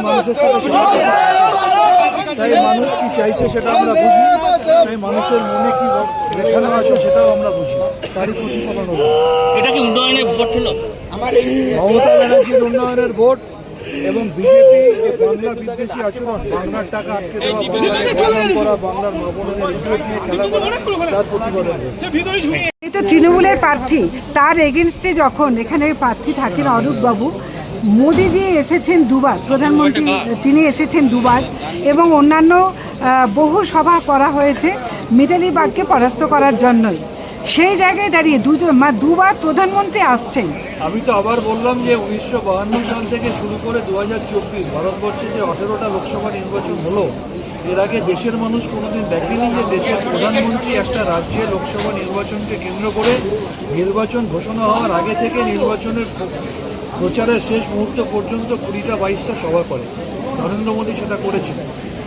মানুষের সাথে তাই মানুষ কি চাইছে সেটা আমরা বুঝি, তাই মানুষের মনে কি দেখানো আছে সেটাও আমরা বুঝি, তারই প্রতিফলন হলো। এটা কি উন্নয়নের ভোট হলো? মমতা ব্যানার্জির উন্নয়নের ভোট এবং বিজেপি বাংলা বিদ্বেষী আচরণ, বাংলার টাকা আটকে দেওয়া, বাংলাকে বদনাম করা, বাংলার মা-বোনেদের ইজ্জত নিয়ে খেলা করা, তার প্রতিফলন। এটা তৃণমূলের প্রার্থী, তার এগেনস্টে যখন এখানে প্রার্থী থাকেন অরূপ বাবু, মোদিজি এসেছেন দুবার, প্রধানমন্ত্রী তিনি এসেছেন দুবার, এবং অন্যান্য বহু সভা করা হয়েছে মিতালি বাগকে পরাস্ত করার জন্যই। সেই জায়গায় দাঁড়িয়ে দুবার প্রধানমন্ত্রী আসছেন। আমি তো আবার বললাম যে 1952 সাল থেকে শুরু করে 2024 ভারতবর্ষে যে 18টা লোকসভা নির্বাচন হলো, এর আগে দেশের মানুষ কোনোদিন দেখেনি যে দেশের প্রধানমন্ত্রী একটা রাজ্যে লোকসভা নির্বাচনকে কেন্দ্র করে নির্বাচন ঘোষণা হওয়ার আগে থেকে নির্বাচনের প্রচারের শেষ মুহূর্ত পর্যন্ত 20টা-22টা সভা করে। নরেন্দ্র মোদী সেটা করেছেন,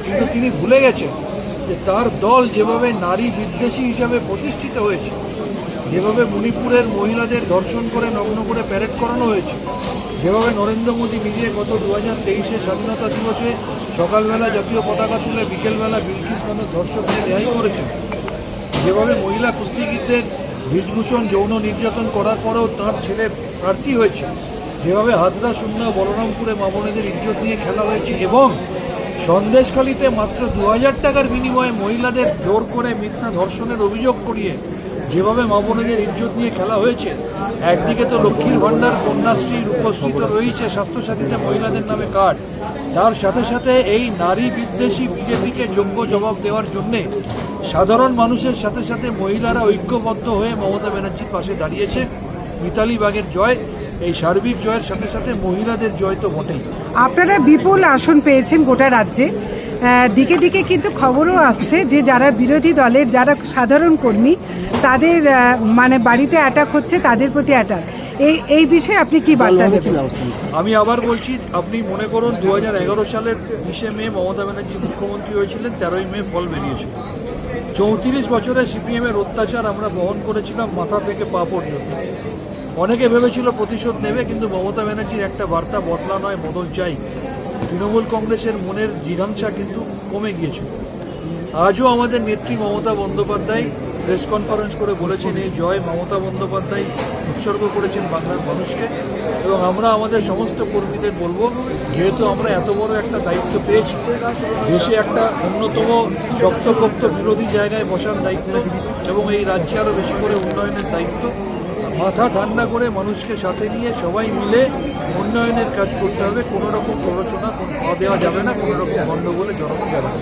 কিন্তু তিনি ভুলে গেছেন যে তার দল যেভাবে নারী বিদ্বেষী হিসাবে প্রতিষ্ঠিত হয়েছে, যেভাবে মণিপুরের মহিলাদের ধর্ষণ করে নগ্ন করে প্যারেড করানো হয়েছে, যেভাবে নরেন্দ্র মোদী নিজে গত 2023 স্বাধীনতা দিবসে সকালবেলা জাতীয় পতাকা তুলে বিকেলবেলা বিলকিস বানুর ধর্ষকদের রেহাই করেছেন, যেভাবে মহিলা কুস্তিগীরদের বীজভূষণ যৌন নির্যাতন করার পরেও তাঁর ছেলে প্রার্থী হয়েছে, যেভাবে হাতড়া শূন্য বলরামপুরে মা-বোনেদের ইজ্জত নিয়ে খেলা হয়েছে, এবং সন্দেশখালীতে মাত্র 2000 টাকার বিনিময়ে মহিলাদের জোর করে মিথ্যা ধর্ষণের অভিযোগ করিয়ে যেভাবে মা-বোনেদের ইজ্জত নিয়ে খেলা হয়েছে। একদিকে তো লক্ষ্মীর ভাণ্ডার, কন্যাশ্রীর উপস্থিত রয়েছে, স্বাস্থ্যসাথীতে মহিলাদের নামে কার্ড, তার সাথে সাথে এই নারী বিদ্বেষী বিজেপিকে যোগ্য জবাব দেওয়ার জন্যে সাধারণ মানুষের সাথে সাথে মহিলারা ঐক্যবদ্ধ হয়ে মমতা ব্যানার্জির পাশে দাঁড়িয়েছে। মিতালি বাগের জয়, এই সার্বিক জয়ের সাথে সাথে মহিলাদের জয় তো বটেই। আপনারা বিপুল আসন পেয়েছেন গোটা রাজ্যে, দিকে দিকে কিন্তু খবরও আসছে যে যারা বিরোধী দলের যারা সাধারণ কর্মী তাদের বাড়িতে অ্যাটাক হচ্ছে, তাদের প্রতি অ্যাটাক, এই বিষয়ে আপনি কি বার্তা দেবেন? আমি আবার বলছি, আপনি মনে করুন 2011 সালের 20 মে মমতা ব্যানার্জি মুখ্যমন্ত্রী হয়েছিলেন, 13ই মে ফল বেরিয়েছিল। 34 বছরে সিপিএমের অত্যাচার আমরা বহন করেছিলাম মাথা থেকে পা পর্যন্ত। অনেকে ভেবেছিল প্রতিশোধ নেবে, কিন্তু মমতা ব্যানার্জির একটা বার্তা, বদলা নয় বদল চাই। তৃণমূল কংগ্রেসের মনের জিঘাংসা কিন্তু কমে গিয়েছিল। আজও আমাদের নেত্রী মমতা বন্দ্যোপাধ্যায় প্রেস কনফারেন্স করে বলেছেন এই জয় মমতা বন্দ্যোপাধ্যায় উৎসর্গ করেছেন বাংলার মানুষকে, এবং আমরা আমাদের সমস্ত কর্মীদের বলবো, যেহেতু আমরা এত বড় একটা দায়িত্ব পেয়েছি, দেশে একটা অন্যতম শক্তপোক্ত বিরোধী জায়গায় বসার দায়িত্ব, এবং এই রাজ্যে আরও বেশি করে উন্নয়নের দায়িত্ব, মাথা ঠান্ডা করে মানুষকে সাথে নিয়ে সবাই মিলে উন্নয়নের কাজ করতে হবে। কোনো রকম প্ররোচনা দেওয়া যাবে না, কোনো রকম গণ্ডগোলে জড়ানো যাবে না।